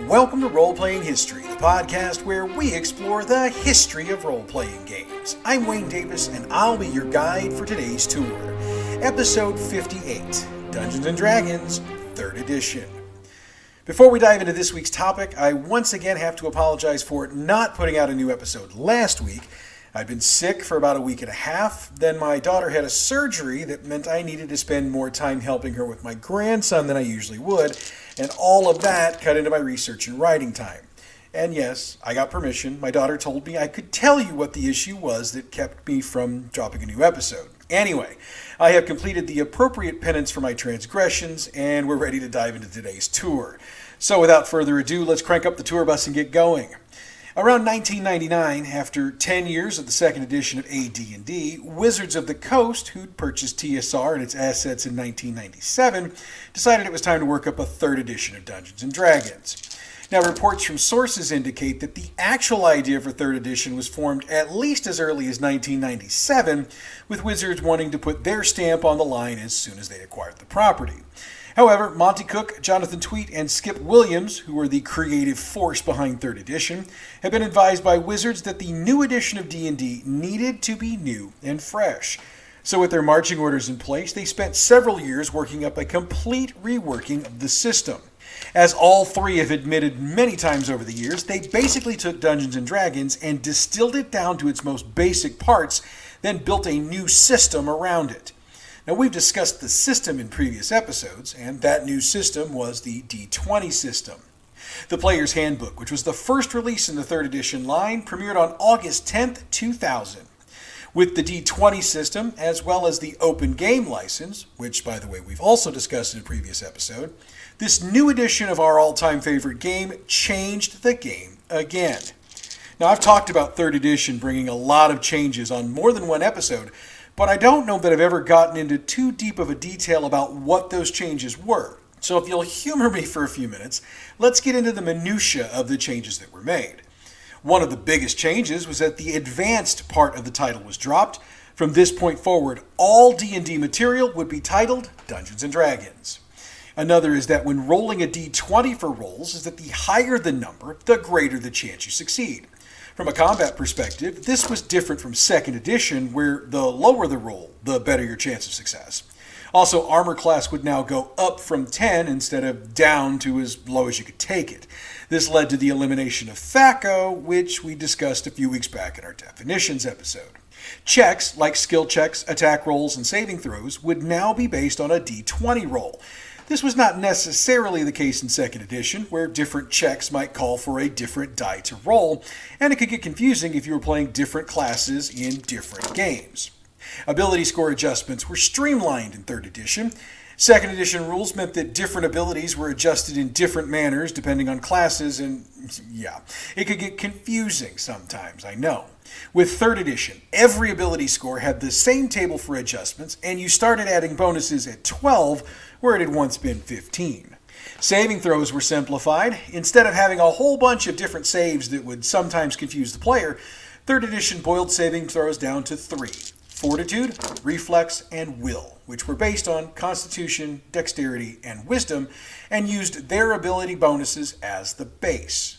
Welcome to Roleplaying History, the podcast where we explore the history of role-playing games. I'm Wayne Davis, and I'll be your guide for today's tour. Episode 58, Dungeons & Dragons, 3rd Edition. Before we dive into this week's topic, I once again have to apologize for not putting out a new episode last week. I'd been sick for about a week and a half. Then my daughter had a surgery that meant I needed to spend more time helping her with my grandson than I usually would, and all of that cut into my research and writing time. And yes, I got permission. My daughter told me I could tell you what the issue was that kept me from dropping a new episode. Anyway, I have completed the appropriate penance for my transgressions, and we're ready to dive into today's tour. So without further ado, let's crank up the tour bus and get going. Around 1999, after 10 years of the 2nd edition of AD&D, Wizards of the Coast, who'd purchased TSR and its assets in 1997, decided it was time to work up a 3rd edition of Dungeons & Dragons. Now, reports from sources indicate that the actual idea for 3rd edition was formed at least as early as 1997, with Wizards wanting to put their stamp on the line as soon as they acquired the property. However, Monty Cook, Jonathan Tweet, and Skip Williams, who were the creative force behind 3rd edition, have been advised by Wizards that the new edition of D&D needed to be new and fresh. So with their marching orders in place, they spent several years working up a complete reworking of the system. As all three have admitted many times over the years, they basically took Dungeons & Dragons and distilled it down to its most basic parts, then built a new system around it. Now, we've discussed the system in previous episodes, and that new system was the D20 system. The Player's Handbook, which was the first release in the 3rd edition line, premiered on August 10th, 2000. With the D20 system, as well as the Open Game license, which, by the way, we've also discussed in a previous episode, this new edition of our all-time favorite game changed the game again. Now, I've talked about 3rd edition bringing a lot of changes on more than one episode, but I don't know that I've ever gotten into too deep of a detail about what those changes were. So if you'll humor me for a few minutes, let's get into the minutiae of the changes that were made. One of the biggest changes was that the advanced part of the title was dropped. From this point forward, all D&D material would be titled Dungeons & Dragons. Another is that when rolling a D20 for rolls is that the higher the number, the greater the chance you succeed. From a combat perspective, this was different from 2nd edition, where the lower the roll, the better your chance of success. Also, armor class would now go up from 10 instead of down to as low as you could take it. This led to the elimination of THAC0, which we discussed a few weeks back in our definitions episode. Checks, like skill checks, attack rolls, and saving throws, would now be based on a D20 roll. This was not necessarily the case in 2nd edition, where different checks might call for a different die to roll, and it could get confusing if you were playing different classes in different games. Ability score adjustments were streamlined in 3rd edition. 2nd edition rules meant that different abilities were adjusted in different manners depending on classes, and yeah, it could get confusing sometimes, I know. With 3rd edition, every ability score had the same table for adjustments, and you started adding bonuses at 12, where it had once been 15. Saving throws were simplified. Instead of having a whole bunch of different saves that would sometimes confuse the player, 3rd edition boiled saving throws down to 3. Fortitude, Reflex, and Will, which were based on Constitution, Dexterity, and Wisdom, and used their ability bonuses as the base.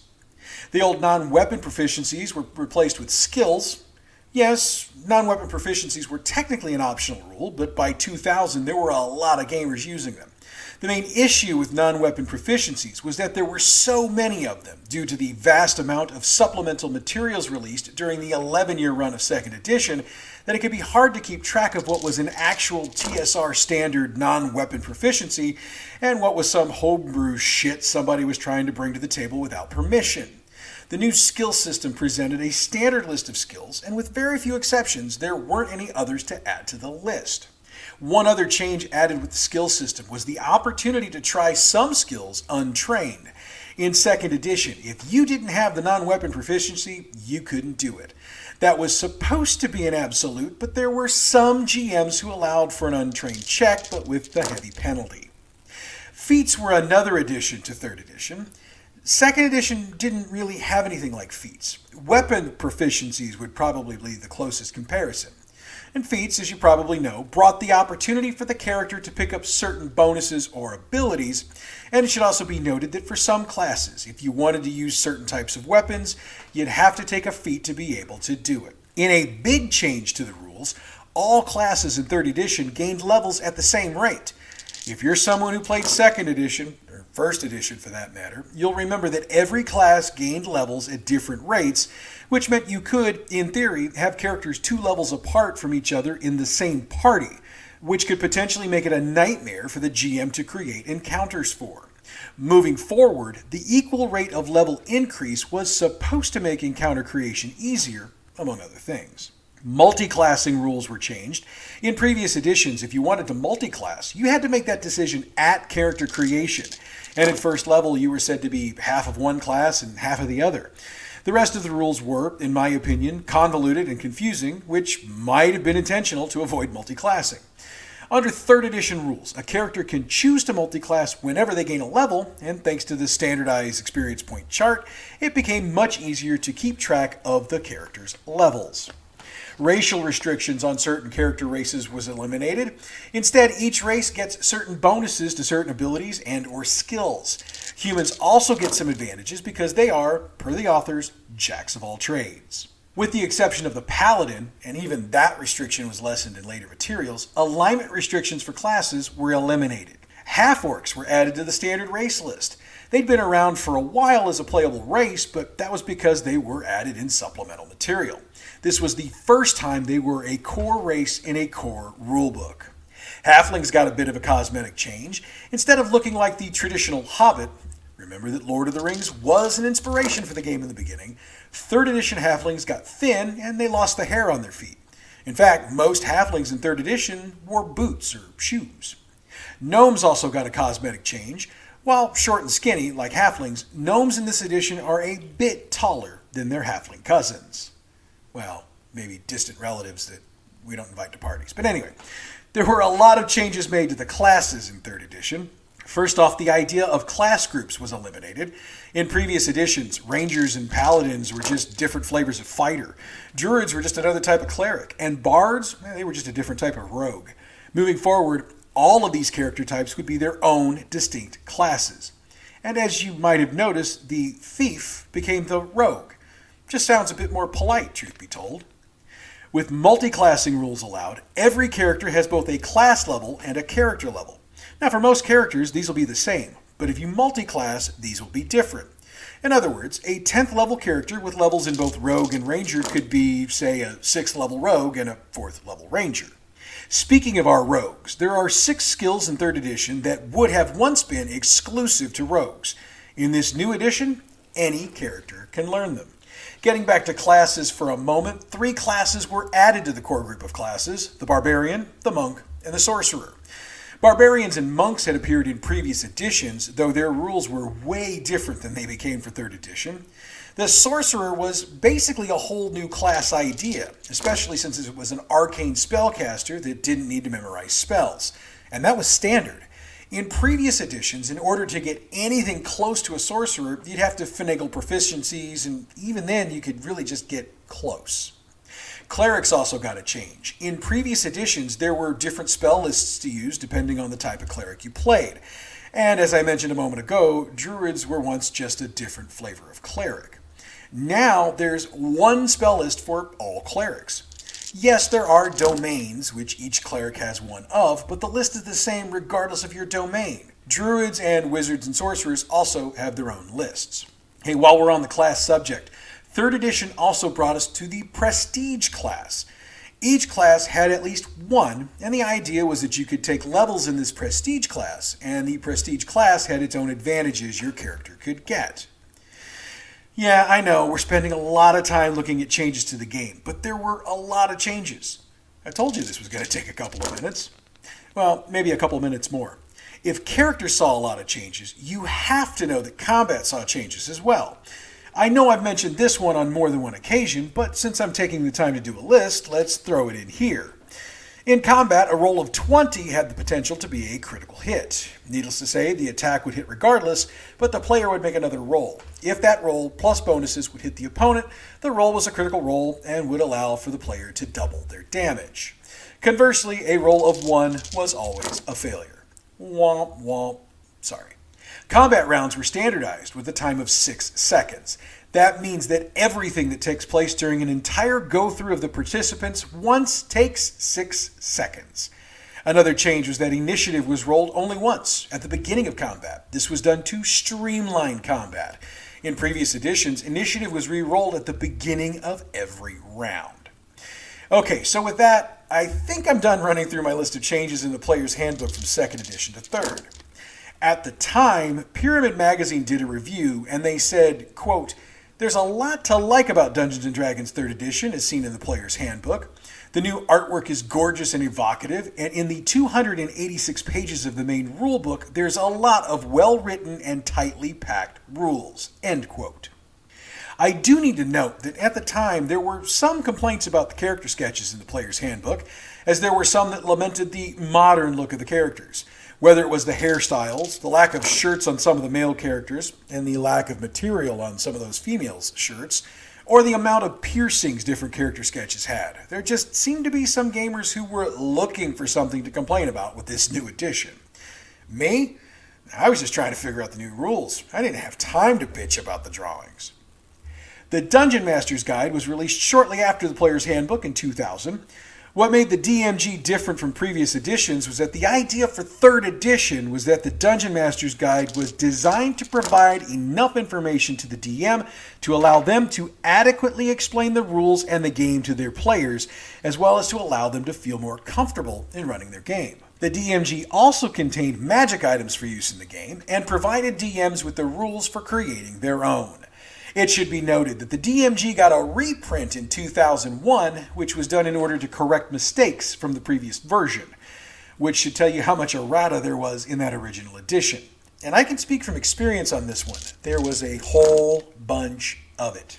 The old non-weapon proficiencies were replaced with skills. Yes, non-weapon proficiencies were technically an optional rule, but by 2000 there were a lot of gamers using them. The main issue with non-weapon proficiencies was that there were so many of them due to the vast amount of supplemental materials released during the 11-year run of 2nd edition that it could be hard to keep track of what was an actual TSR standard non-weapon proficiency and what was some homebrew shit somebody was trying to bring to the table without permission. The new skill system presented a standard list of skills, and with very few exceptions, there weren't any others to add to the list. One other change added with the skill system was the opportunity to try some skills untrained. In 2nd edition, if you didn't have the non-weapon proficiency, you couldn't do it. That was supposed to be an absolute, but there were some GMs who allowed for an untrained check, but with the heavy penalty. Feats were another addition to 3rd edition. 2nd edition didn't really have anything like feats. Weapon proficiencies would probably be the closest comparison. And feats, as you probably know, brought the opportunity for the character to pick up certain bonuses or abilities, and it should also be noted that for some classes, if you wanted to use certain types of weapons, you'd have to take a feat to be able to do it. In a big change to the rules, all classes in 3rd edition gained levels at the same rate. If you're someone who played 2nd edition, or 1st edition for that matter, you'll remember that every class gained levels at different rates, which meant you could, in theory, have characters 2 levels apart from each other in the same party, which could potentially make it a nightmare for the GM to create encounters for. Moving forward, the equal rate of level increase was supposed to make encounter creation easier, among other things. Multi-classing rules were changed. In previous editions, if you wanted to multi-class, you had to make that decision at character creation, and at first level you were said to be half of one class and half of the other. The rest of the rules were, in my opinion, convoluted and confusing, which might have been intentional to avoid multi-classing. Under 3rd edition rules, a character can choose to multi-class whenever they gain a level, and thanks to the standardized experience point chart, it became much easier to keep track of the character's levels. Racial restrictions on certain character races was eliminated. Instead, each race gets certain bonuses to certain abilities and or skills. Humans also get some advantages because they are, per the authors, jacks of all trades. With the exception of the Paladin, and even that restriction was lessened in later materials, alignment restrictions for classes were eliminated. Half-orcs were added to the standard race list. They'd been around for a while as a playable race, but that was because they were added in supplemental material. This was the first time they were a core race in a core rulebook. Halflings got a bit of a cosmetic change. Instead of looking like the traditional hobbit, remember that Lord of the Rings was an inspiration for the game in the beginning, 3rd edition halflings got thin and they lost the hair on their feet. In fact, most halflings in 3rd edition wore boots or shoes. Gnomes also got a cosmetic change. While short and skinny, like halflings, gnomes in this edition are a bit taller than their halfling cousins. Well, maybe distant relatives that we don't invite to parties. But anyway, there were a lot of changes made to the classes in 3rd edition. First off, the idea of class groups was eliminated. In previous editions, rangers and paladins were just different flavors of fighter. Druids were just another type of cleric. And bards, they were just a different type of rogue. Moving forward, all of these character types would be their own distinct classes. And as you might have noticed, the thief became the rogue. Just sounds a bit more polite, truth be told. With multi-classing rules allowed, every character has both a class level and a character level. Now, for most characters, these will be the same, but if you multi-class, these will be different. In other words, a 10th level character with levels in both rogue and ranger could be, say, a 6th level rogue and a 4th level ranger. Speaking of our rogues, there are 6 skills in 3rd edition that would have once been exclusive to rogues. In this new edition, any character can learn them. Getting back to classes for a moment, 3 classes were added to the core group of classes: the Barbarian, the Monk, and the Sorcerer. Barbarians and Monks had appeared in previous editions, though their rules were way different than they became for 3rd edition. The Sorcerer was basically a whole new class idea, especially since it was an arcane spellcaster that didn't need to memorize spells. And that was standard. In previous editions, in order to get anything close to a sorcerer, you'd have to finagle proficiencies, and even then you could really just get close. Clerics also got a change. In previous editions, there were different spell lists to use depending on the type of cleric you played. And as I mentioned a moment ago, druids were once just a different flavor of cleric. Now there's one spell list for all clerics. Yes, there are domains, which each cleric has one of, but the list is the same regardless of your domain. Druids and wizards and sorcerers also have their own lists. Hey, while we're on the class subject, 3rd edition also brought us to the prestige class. Each class had at least one, and the idea was that you could take levels in this prestige class, and the prestige class had its own advantages your character could get. Yeah, I know, we're spending a lot of time looking at changes to the game, but there were a lot of changes. I told you this was going to take a couple of minutes. Well, maybe a couple of minutes more. If characters saw a lot of changes, you have to know that combat saw changes as well. I know I've mentioned this one on more than one occasion, but since I'm taking the time to do a list, let's throw it in here. In combat, a roll of 20 had the potential to be a critical hit. Needless to say, the attack would hit regardless, but the player would make another roll. If that roll plus bonuses would hit the opponent, the roll was a critical roll and would allow for the player to double their damage. Conversely, a roll of 1 was always a failure. Womp womp. Sorry. Combat rounds were standardized with a time of 6 seconds. That means that everything that takes place during an entire go-through of the participants once takes 6 seconds. Another change was that initiative was rolled only once, at the beginning of combat. This was done to streamline combat. In previous editions, initiative was re-rolled at the beginning of every round. Okay, so with that, I think I'm done running through my list of changes in the player's handbook from 2nd edition to 3rd. At the time, Pyramid Magazine did a review, and they said, quote, "There's a lot to like about Dungeons & Dragons 3rd edition, as seen in the player's handbook. The new artwork is gorgeous and evocative, and in the 286 pages of the main rulebook, there's a lot of well-written and tightly packed rules." End quote. I do need to note that at the time, there were some complaints about the character sketches in the player's handbook, as there were some that lamented the modern look of the characters. Whether it was the hairstyles, the lack of shirts on some of the male characters, and the lack of material on some of those females' shirts, or the amount of piercings different character sketches had. There just seemed to be some gamers who were looking for something to complain about with this new edition. Me? I was just trying to figure out the new rules. I didn't have time to bitch about the drawings. The Dungeon Master's Guide was released shortly after the Player's Handbook in 2000. What made the DMG different from previous editions was that the idea for 3rd edition was that the Dungeon Master's Guide was designed to provide enough information to the DM to allow them to adequately explain the rules and the game to their players, as well as to allow them to feel more comfortable in running their game. The DMG also contained magic items for use in the game and provided DMs with the rules for creating their own. It should be noted that the DMG got a reprint in 2001, which was done in order to correct mistakes from the previous version, which should tell you how much errata there was in that original edition. And I can speak from experience on this one. There was a whole bunch of it.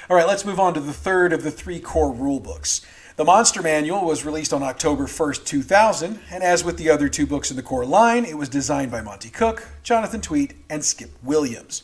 All right, let's move on to the 3rd of the 3 core rulebooks. The Monster Manual was released on October 1st, 2000, and as with the other 2 books in the core line, it was designed by Monty Cook, Jonathan Tweet, and Skip Williams.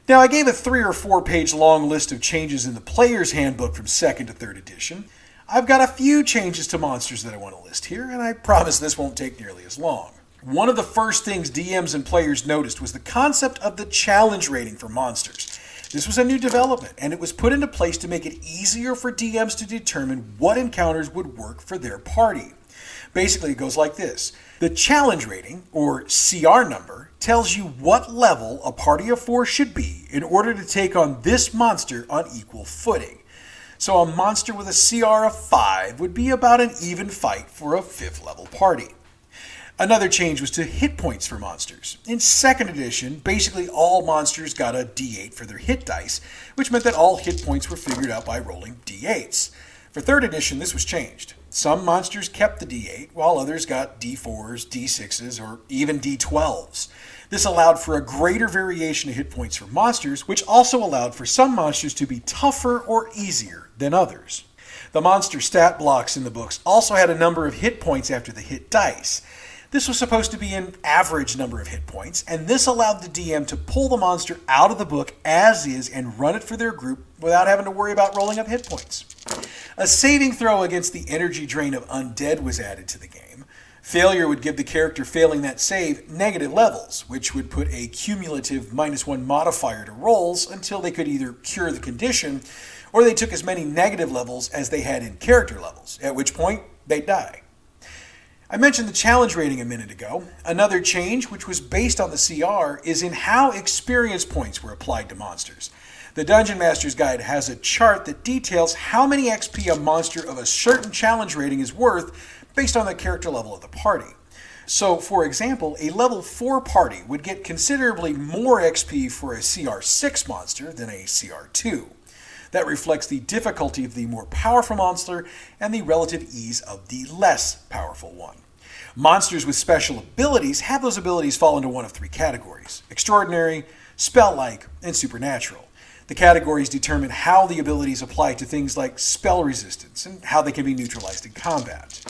Now, I gave a 3 or 4 page long list of changes in the Player's Handbook from 2nd to 3rd edition. I've got a few changes to monsters that I want to list here, and I promise this won't take nearly as long. One of the first things DMs and players noticed was the concept of the challenge rating for monsters. This was a new development, and it was put into place to make it easier for DMs to determine what encounters would work for their party. Basically, it goes like this. The challenge rating, or CR number, tells you what level a party of 4 should be in order to take on this monster on equal footing. So a monster with a CR of 5 would be about an even fight for a 5th level party. Another change was to hit points for monsters. In 2nd edition, basically all monsters got a D8 for their hit dice, which meant that all hit points were figured out by rolling D8s. For 3rd edition, this was changed. Some monsters kept the D8, while others got D4s, D6s, or even D12s. This allowed for a greater variation of hit points for monsters, which also allowed for some monsters to be tougher or easier than others. The monster stat blocks in the books also had a number of hit points after the hit dice. This was supposed to be an average number of hit points, and this allowed the DM to pull the monster out of the book as is and run it for their group without having to worry about rolling up hit points. A saving throw against the energy drain of undead was added to the game. Failure would give the character failing that save negative levels, which would put a cumulative -1 modifier to rolls until they could either cure the condition or they took as many negative levels as they had in character levels, at which point they'd die. I mentioned the challenge rating a minute ago. Another change, which was based on the CR, is in how experience points were applied to monsters. The Dungeon Master's Guide has a chart that details how many XP a monster of a certain challenge rating is worth based on the character level of the party. So, for example, a level 4 party would get considerably more XP for a CR 6 monster than a CR 2. That reflects the difficulty of the more powerful monster and the relative ease of the less powerful one. Monsters with special abilities have those abilities fall into one of 3 categories: extraordinary, spell-like, and supernatural. The categories determine how the abilities apply to things like spell resistance and how they can be neutralized in combat.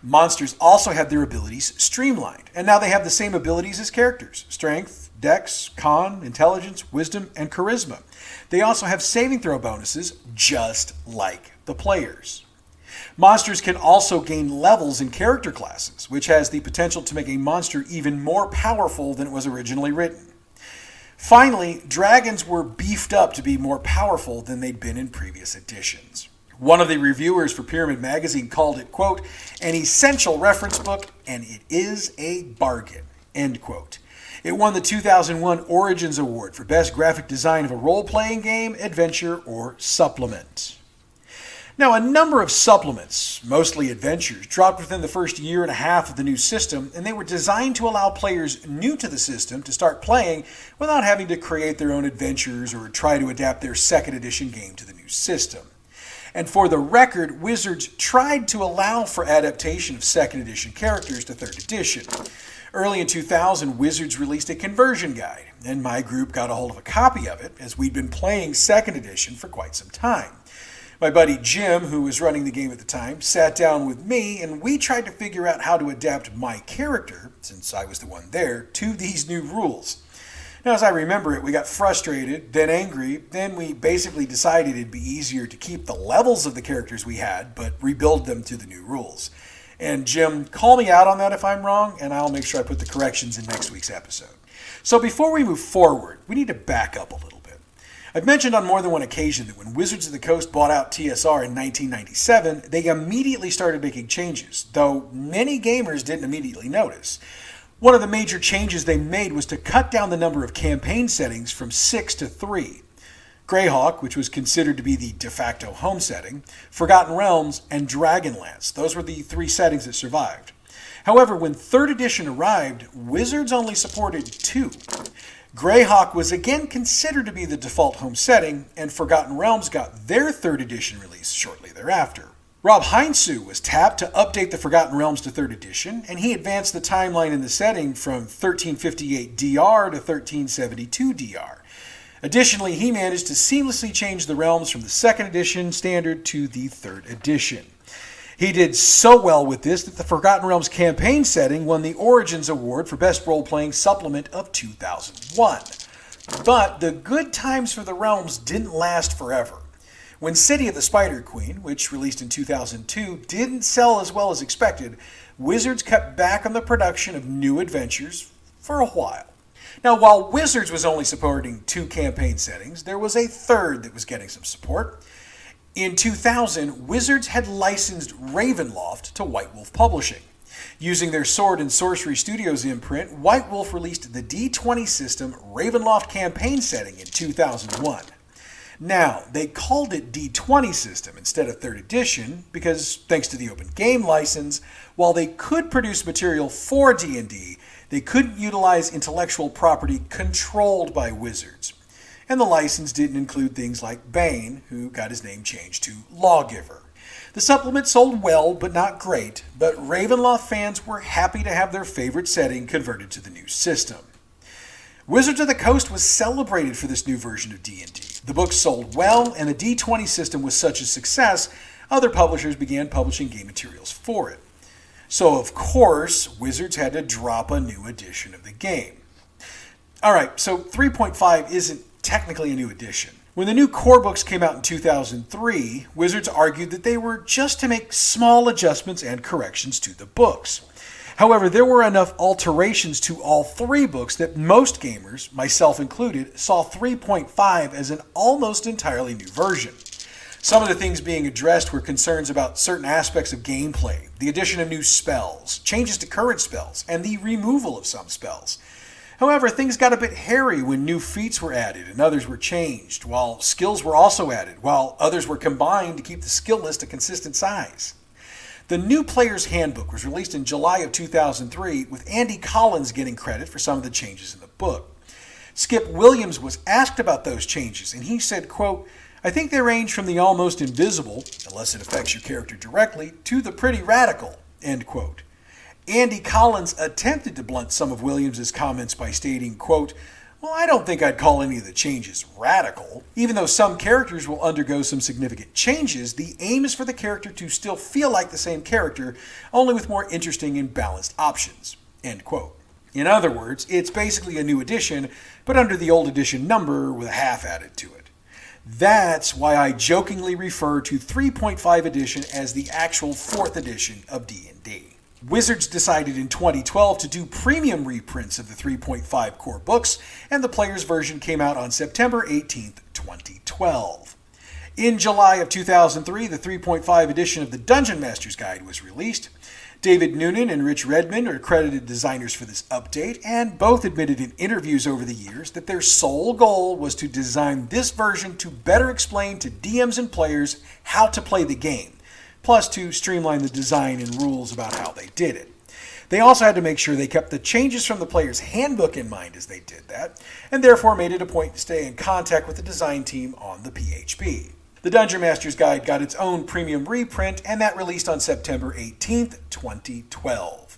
Monsters also have their abilities streamlined, and now they have the same abilities as characters: strength, dex, con, intelligence, wisdom, and charisma. They also have saving throw bonuses, just like the players. Monsters can also gain levels in character classes, which has the potential to make a monster even more powerful than it was originally written. Finally, dragons were beefed up to be more powerful than they'd been in previous editions. One of the reviewers for Pyramid Magazine called it, quote, an essential reference book, and it is a bargain, end quote. It won the 2001 Origins Award for Best Graphic Design of a Role-Playing Game, Adventure, or Supplement. Now, a number of supplements, mostly adventures, dropped within the first year and a half of the new system, and they were designed to allow players new to the system to start playing without having to create their own adventures or try to adapt their second edition game to the new system. And for the record, Wizards tried to allow for adaptation of second edition characters to third edition. Early in 2000, Wizards released a conversion guide, and my group got a hold of a copy of it as we'd been playing second edition for quite some time. My buddy Jim, who was running the game at the time, sat down with me and we tried to figure out how to adapt my character, since I was the one there, to these new rules. Now, as I remember it, we got frustrated, then angry, then we basically decided it'd be easier to keep the levels of the characters we had, but rebuild them to the new rules. And Jim, call me out on that if I'm wrong, and I'll make sure I put the corrections in next week's episode. So before we move forward, we need to back up a little bit. I've mentioned on more than one occasion that when Wizards of the Coast bought out TSR in 1997, they immediately started making changes, though many gamers didn't immediately notice. One of the major changes they made was to cut down the number of campaign settings from 6 to 3. Greyhawk, which was considered to be the de facto home setting, Forgotten Realms, and Dragonlance. Those were the 3 settings that survived. However, when 3rd edition arrived, Wizards only supported 2. Greyhawk was again considered to be the default home setting, and Forgotten Realms got their 3rd edition release shortly thereafter. Rob Heinsoe was tapped to update the Forgotten Realms to 3rd edition, and he advanced the timeline in the setting from 1358 DR to 1372 DR. Additionally, he managed to seamlessly change the realms from the 2nd edition standard to the 3rd edition. He did so well with this that the Forgotten Realms campaign setting won the Origins Award for Best Role-Playing Supplement of 2001. But the good times for the realms didn't last forever. When City of the Spider Queen, which released in 2002, didn't sell as well as expected, Wizards cut back on the production of new adventures for a while. Now, while Wizards was only supporting 2 campaign settings, there was a 3rd that was getting some support. In 2000, Wizards had licensed Ravenloft to White Wolf Publishing. Using their Sword and Sorcery Studios imprint, White Wolf released the D20 system Ravenloft campaign setting in 2001. Now, they called it D20 system instead of 3rd edition because, thanks to the open game license, while they could produce material for D&D, they couldn't utilize intellectual property controlled by Wizards. And the license didn't include things like Bane, who got his name changed to Lawgiver. The supplement sold well, but not great, but Ravenloft fans were happy to have their favorite setting converted to the new system. Wizards of the Coast was celebrated for this new version of D&D. The book sold well, and the D20 system was such a success, other publishers began publishing game materials for it. So, of course, Wizards had to drop a new edition of the game. Alright, so 3.5 isn't technically a new edition. When the new core books came out in 2003, Wizards argued that they were just to make small adjustments and corrections to the books. However, there were enough alterations to all 3 books that most gamers, myself included, saw 3.5 as an almost entirely new version. Some of the things being addressed were concerns about certain aspects of gameplay, the addition of new spells, changes to current spells, and the removal of some spells. However, things got a bit hairy when new feats were added and others were changed, while skills were also added, while others were combined to keep the skill list a consistent size. The new Player's Handbook was released in July of 2003, with Andy Collins getting credit for some of the changes in the book. Skip Williams was asked about those changes, and he said, quote, I think they range from the almost invisible, unless it affects your character directly, to the pretty radical, end quote. Andy Collins attempted to blunt some of Williams' comments by stating, quote, well, I don't think I'd call any of the changes radical. Even though some characters will undergo some significant changes, the aim is for the character to still feel like the same character, only with more interesting and balanced options, end quote. In other words, it's basically a new edition, but under the old edition number with a half added to it. That's why I jokingly refer to 3.5 edition as the actual 4th edition of D&D. Wizards decided in 2012 to do premium reprints of the 3.5 core books, and the player's version came out on September 18th, 2012. In July of 2003, the 3.5 edition of the Dungeon Master's Guide was released. David Noonan and Rich Redmond are credited designers for this update, and both admitted in interviews over the years that their sole goal was to design this version to better explain to DMs and players how to play the game, plus to streamline the design and rules about how they did it. They also had to make sure they kept the changes from the player's handbook in mind as they did that, and therefore made it a point to stay in contact with the design team on the PHP. The Dungeon Master's Guide got its own premium reprint, and that released on September 18th, 2012.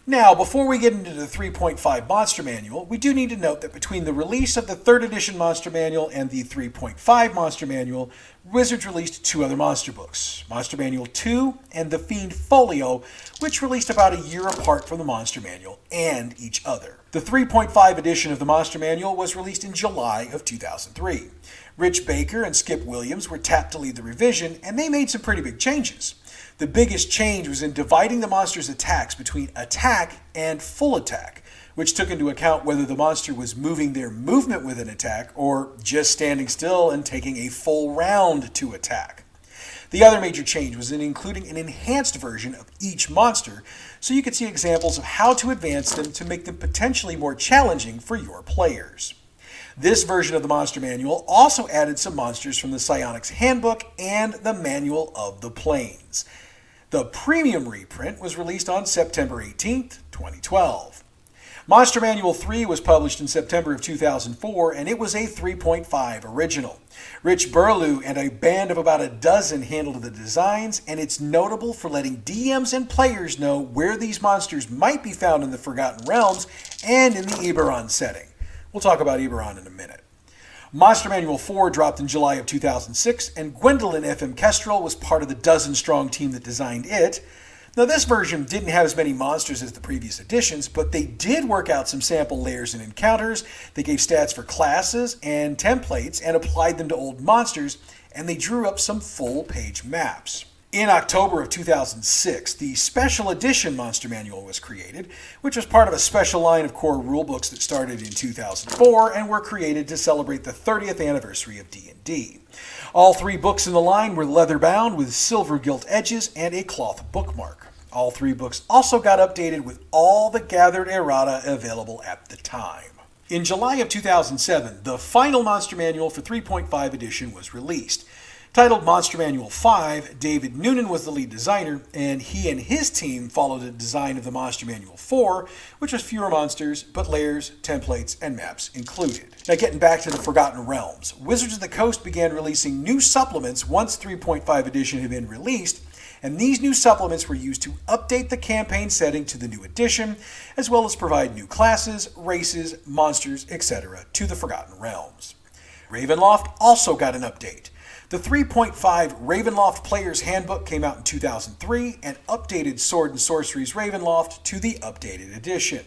Now, before we get into the 3.5 Monster Manual, we do need to note that between the release of the 3rd edition Monster Manual and the 3.5 Monster Manual, Wizards released 2 other monster books, Monster Manual 2 and The Fiend Folio, which released about a year apart from the Monster Manual and each other. The 3.5 edition of the Monster Manual was released in July of 2003. Rich Baker and Skip Williams were tapped to lead the revision, and they made some pretty big changes. The biggest change was in dividing the monster's attacks between attack and full attack, which took into account whether the monster was moving their movement with an attack or just standing still and taking a full round to attack. The other major change was in including an enhanced version of each monster, so you could see examples of how to advance them to make them potentially more challenging for your players. This version of the Monster Manual also added some monsters from the Psionics Handbook and the Manual of the Planes. The premium reprint was released on September 18th, 2012. Monster Manual 3 was published in September of 2004, and it was a 3.5 original. Rich Burlew and a band of about a dozen handled the designs, and it's notable for letting DMs and players know where these monsters might be found in the Forgotten Realms and in the Eberron setting. We'll talk about Eberron in a minute. Monster Manual 4 dropped in July of 2006, and Gwendolyn F.M. Kestrel was part of the dozen-strong team that designed it. Now, this version didn't have as many monsters as the previous editions, but they did work out some sample layers and encounters. They gave stats for classes and templates and applied them to old monsters, and they drew up some full-page maps. In October of 2006, the Special Edition Monster Manual was created, which was part of a special line of core rulebooks that started in 2004 and were created to celebrate the 30th anniversary of D&D. All 3 books in the line were leather-bound with silver gilt edges and a cloth bookmark. All 3 books also got updated with all the gathered errata available at the time. In July of 2007, the final Monster Manual for 3.5 edition was released. Titled Monster Manual 5, David Noonan was the lead designer, and he and his team followed the design of the Monster Manual 4, which was fewer monsters, but layers, templates, and maps included. Now getting back to the Forgotten Realms, Wizards of the Coast began releasing new supplements once 3.5 edition had been released, and these new supplements were used to update the campaign setting to the new edition, as well as provide new classes, races, monsters, etc. to the Forgotten Realms. Ravenloft also got an update. The 3.5 Ravenloft Player's Handbook came out in 2003 and updated Sword and Sorcery's Ravenloft to the updated edition.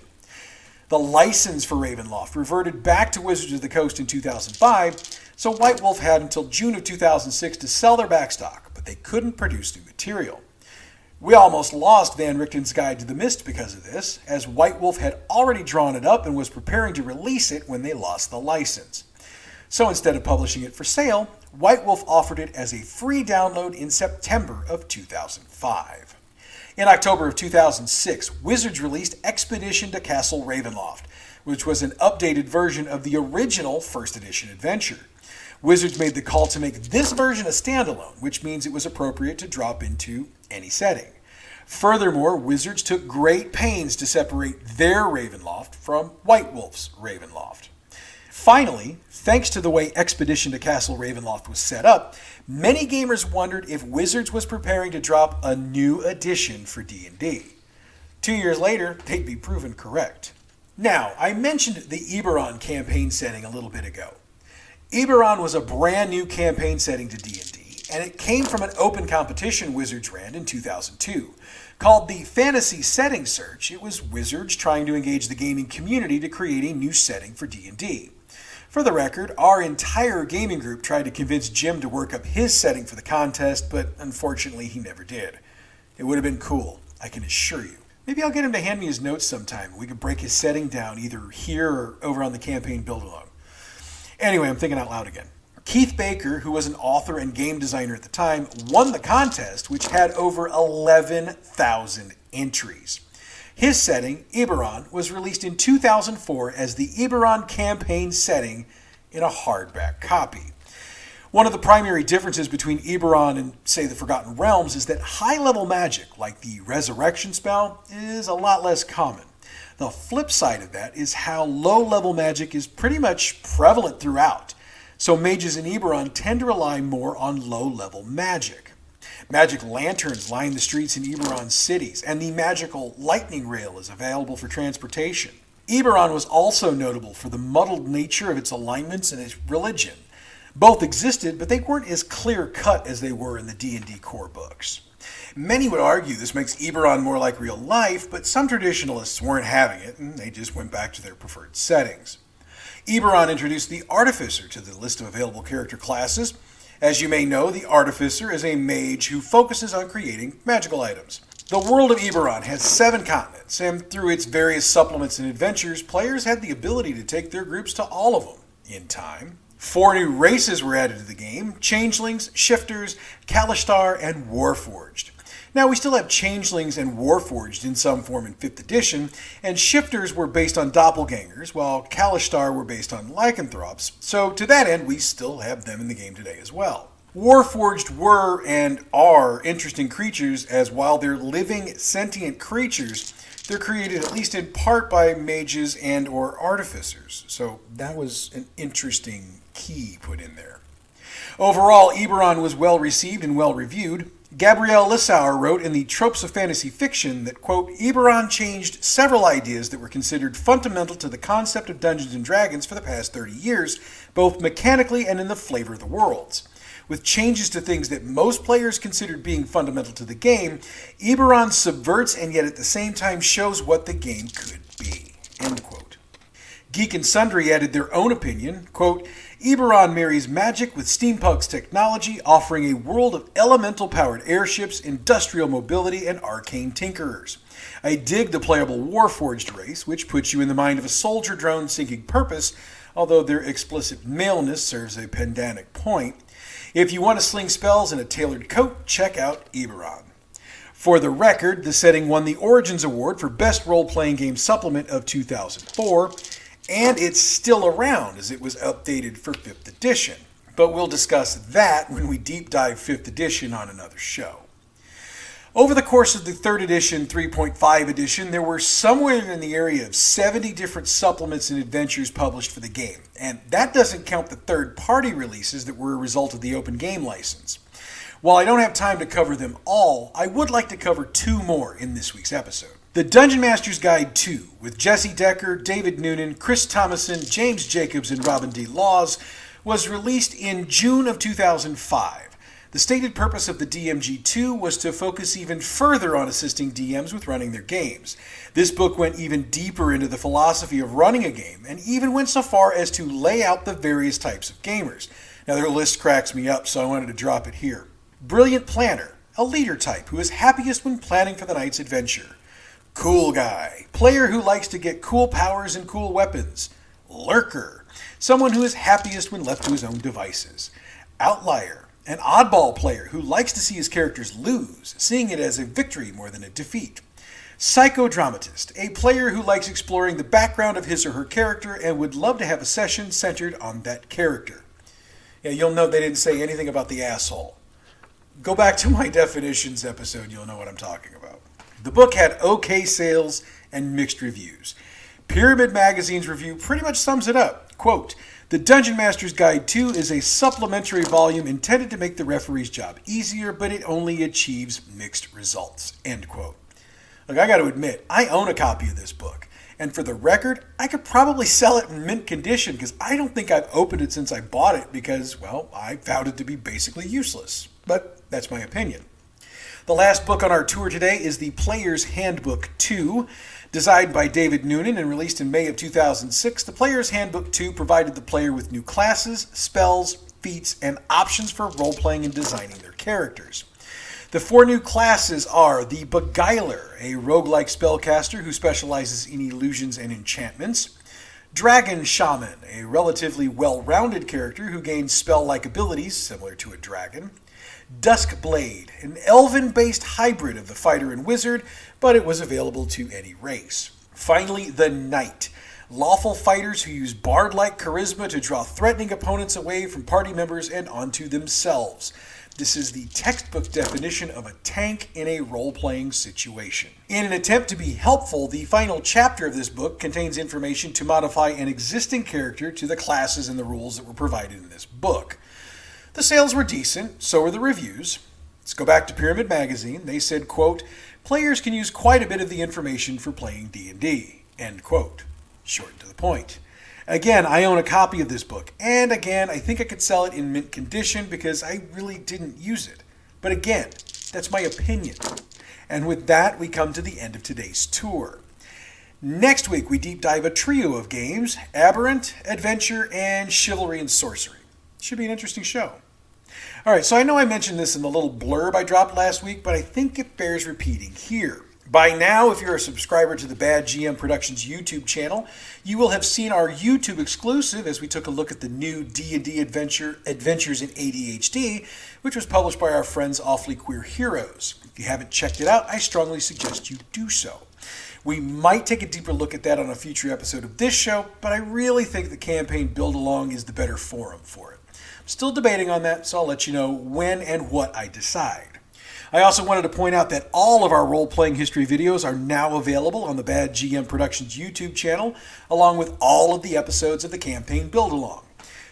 The license for Ravenloft reverted back to Wizards of the Coast in 2005, so White Wolf had until June of 2006 to sell their backstock, but they couldn't produce new material. We almost lost Van Richten's Guide to the Mist because of this, as White Wolf had already drawn it up and was preparing to release it when they lost the license. So instead of publishing it for sale, White Wolf offered it as a free download in September of 2005. In October of 2006, Wizards released Expedition to Castle Ravenloft, which was an updated version of the original first edition adventure. Wizards made the call to make this version a standalone, which means it was appropriate to drop into any setting. Furthermore, Wizards took great pains to separate their Ravenloft from White Wolf's Ravenloft. Finally, thanks to the way Expedition to Castle Ravenloft was set up, many gamers wondered if Wizards was preparing to drop a new edition for D&D. 2 years later, they'd be proven correct. Now, I mentioned the Eberron campaign setting a little bit ago. Eberron was a brand new campaign setting to D&D, and it came from an open competition Wizards ran in 2002. Called the Fantasy Setting Search, it was Wizards trying to engage the gaming community to create a new setting for D&D. For the record, our entire gaming group tried to convince Jim to work up his setting for the contest, but unfortunately he never did. It would have been cool, I can assure you. Maybe I'll get him to hand me his notes sometime and we could break his setting down either here or over on the campaign build-along. Anyway, I'm thinking out loud again. Keith Baker, who was an author and game designer at the time, won the contest, which had over 11,000 entries. His setting, Eberron, was released in 2004 as the Eberron campaign setting in a hardback copy. One of the primary differences between Eberron and, say, the Forgotten Realms is that high-level magic, like the Resurrection spell, is a lot less common. The flip side of that is how low-level magic is pretty much prevalent throughout. So mages in Eberron tend to rely more on low-level magic. Magic lanterns line the streets in Eberron's cities, and the magical lightning rail is available for transportation. Eberron was also notable for the muddled nature of its alignments and its religion. Both existed, but they weren't as clear-cut as they were in the D&D core books. Many would argue this makes Eberron more like real life, but some traditionalists weren't having it, and they just went back to their preferred settings. Eberron introduced the Artificer to the list of available character classes. As you may know, the Artificer is a mage who focuses on creating magical items. The world of Eberron has 7 continents, and through its various supplements and adventures, players had the ability to take their groups to all of them in time. 4 new races were added to the game: Changelings, Shifters, Kalishtar, and Warforged. Now, we still have Changelings and Warforged in some form in 5th edition, and Shifters were based on doppelgangers, while Kalishtar were based on lycanthropes, so to that end, we still have them in the game today as well. Warforged were and are interesting creatures, as while they're living, sentient creatures, they're created at least in part by mages and or artificers, so that was an interesting key put in there. Overall, Eberron was well received and well reviewed. Gabrielle Lissauer wrote in the Tropes of Fantasy Fiction that, quote, Eberron changed several ideas that were considered fundamental to the concept of Dungeons & Dragons for the past 30 years, both mechanically and in the flavor of the worlds. With changes to things that most players considered being fundamental to the game, Eberron subverts and yet at the same time shows what the game could be, end quote. Geek and Sundry added their own opinion, quote, Eberron marries magic with steampunk's technology, offering a world of elemental-powered airships, industrial mobility, and arcane tinkerers. I dig the playable Warforged race, which puts you in the mind of a soldier drone seeking purpose, although their explicit maleness serves a pedantic point. If you want to sling spells in a tailored coat, check out Eberron. For the record, the setting won the Origins Award for Best Role-Playing Game Supplement of 2004, and it's still around as it was updated for 5th edition. But we'll discuss that when we deep dive 5th edition on another show. Over the course of the 3rd edition, 3.5 edition, there were somewhere in the area of 70 different supplements and adventures published for the game. And that doesn't count the third-party releases that were a result of the open game license. While I don't have time to cover them all, I would like to cover 2 more in this week's episode. The Dungeon Master's Guide 2, with Jesse Decker, David Noonan, Chris Thomason, James Jacobs, and Robin D. Laws, was released in June of 2005. The stated purpose of the DMG2 was to focus even further on assisting DMs with running their games. This book went even deeper into the philosophy of running a game, and even went so far as to lay out the various types of gamers. Now, their list cracks me up, so I wanted to drop it here. Brilliant Planner, a leader type who is happiest when planning for the night's adventure. Cool Guy, player who likes to get cool powers and cool weapons. Lurker, someone who is happiest when left to his own devices. Outlier, an oddball player who likes to see his characters lose, seeing it as a victory more than a defeat. Psychodramatist, a player who likes exploring the background of his or her character and would love to have a session centered on that character. Yeah, you'll note they didn't say anything about the asshole. Go back to my definitions episode, you'll know what I'm talking about. The book had okay sales and mixed reviews. Pyramid Magazine's review pretty much sums it up. Quote, The Dungeon Master's Guide 2 is a supplementary volume intended to make the referee's job easier, but it only achieves mixed results. End quote. Look, I got to admit, I own a copy of this book. And for the record, I could probably sell it in mint condition because I don't think I've opened it since I bought it because, well, I found it to be basically useless. But that's my opinion. The last book on our tour today is The Player's Handbook 2. Designed by David Noonan and released in May of 2006, the Player's Handbook 2 provided the player with new classes, spells, feats, and options for role-playing and designing their characters. The 4 new classes are the Beguiler, a roguelike spellcaster who specializes in illusions and enchantments; Dragon Shaman, a relatively well-rounded character who gains spell-like abilities similar to a dragon; Duskblade, an elven-based hybrid of the fighter and wizard, but it was available to any race. Finally, the Knight, lawful fighters who use bard-like charisma to draw threatening opponents away from party members and onto themselves. This is the textbook definition of a tank in a role-playing situation. In an attempt to be helpful, the final chapter of this book contains information to modify an existing character to the classes and the rules that were provided in this book. The sales were decent, so were the reviews. Let's go back to Pyramid Magazine. They said, quote, "Players can use quite a bit of the information for playing D&D," end quote. Short and to the point. Again, I own a copy of this book, and again, I think I could sell it in mint condition because I really didn't use it. But again, that's my opinion. And with that, we come to the end of today's tour. Next week, we deep dive a trio of games: Aberrant, Adventure, and Chivalry and Sorcery. Should be an interesting show. All right, so I know I mentioned this in the little blurb I dropped last week, but I think it bears repeating here. By now, if you're a subscriber to the badgm Productions YouTube channel, you will have seen our YouTube exclusive as we took a look at the new D&D Adventures in ADHD, which was published by our friends Awfully Queer Heroes. If you haven't checked it out, I strongly suggest you do so. We might take a deeper look at that on a future episode of this show, but I really think the campaign build-along is the better forum for it. I'm still debating on that, so I'll let you know when and what I decide. I also wanted to point out that all of our role-playing history videos are now available on the badgm Productions YouTube channel, along with all of the episodes of the campaign build-along.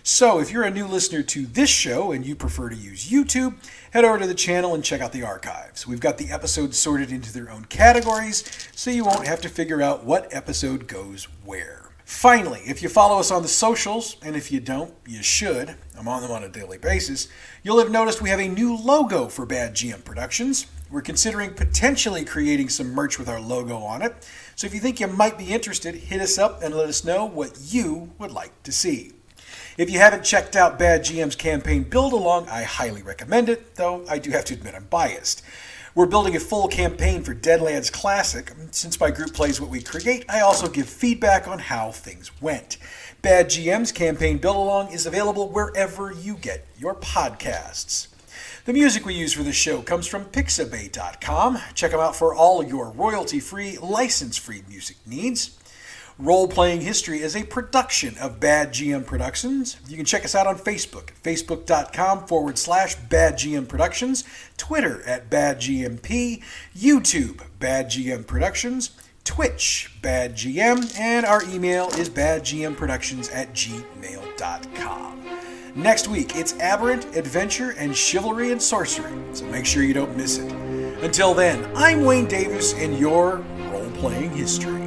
So if you're a new listener to this show and you prefer to use YouTube, head over to the channel and check out the archives. We've got the episodes sorted into their own categories, so you won't have to figure out what episode goes where. Finally, if you follow us on the socials, and if you don't, you should, I'm on them on a daily basis, you'll have noticed we have a new logo for badgm Productions. We're considering potentially creating some merch with our logo on it, so if you think you might be interested, hit us up and let us know what you would like to see. If you haven't checked out badgm's campaign build-along, I highly recommend it, though I do have to admit I'm biased. We're building a full campaign for Deadlands Classic. Since my group plays what we create, I also give feedback on how things went. badgm's campaign build-along is available wherever you get your podcasts. The music we use for this show comes from Pixabay.com. Check them out for all your royalty-free, license-free music needs. Role-Playing History is a production of badgm Productions. You can check us out on Facebook at facebook.com/badgm Productions, Twitter at badgmp, YouTube badgm Productions, Twitch badgm, and our email is badgmproductions@gmail.com. Next week, it's Aberrant, Adventure, and Chivalry and Sorcery, so make sure you don't miss it. Until then, I'm Wayne Davis, and your Role-Playing History.